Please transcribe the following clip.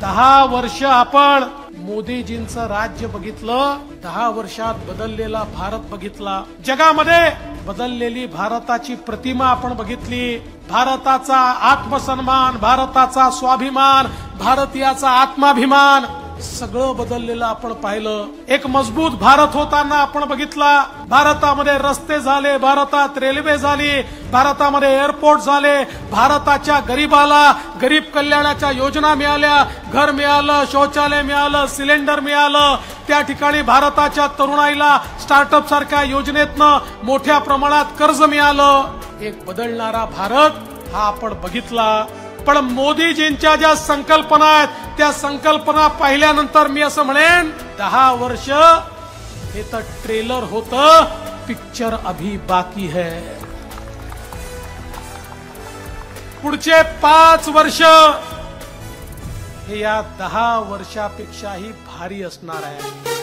10 वर्ष आपण मोदीजींचं राज्य बघितलं, 10 वर्षात बदललेला भारत बघितला, जगामध्ये बदललेली भारताची प्रतिमा आपण बघितली, भारताचा आत्मसन्मान, भारताचा स्वाभिमान, भारतीयाचा आत्माभिमान सगळं बदललेलं आपण पाहिलं। एक मजबूत भारत होताना आपण बघितला, भारतामध्ये रस्ते झाले, भारतात रेल्वे झाली, भारतामध्ये एअरपोर्ट झाले, भारताच्या गरीबाला गरीब कल्याणाच्या योजना मिळाल्या, घर मिळालं, शौचालय मिळालं, सिलेंडर मिळालं, त्या ठिकाणी भारताच्या तरुणाईला स्टार्टअप सारख्या योजनेतनं मोठ्या प्रमाणात कर्ज मिळालं। एक बदलणारा भारत हा आपण बघितला। पण मोदीजींच्या ज्या संकल्पना आहेत त्या संकल्पना पाहिल्यानंतर मी असं म्हणेन 10 वर्ष हे तर ट्रेलर होतं, पिक्चर अभी बाकी है। पुढचे 5 वर्ष हे या 10 वर्षापेक्षाही भारी असणार आहे।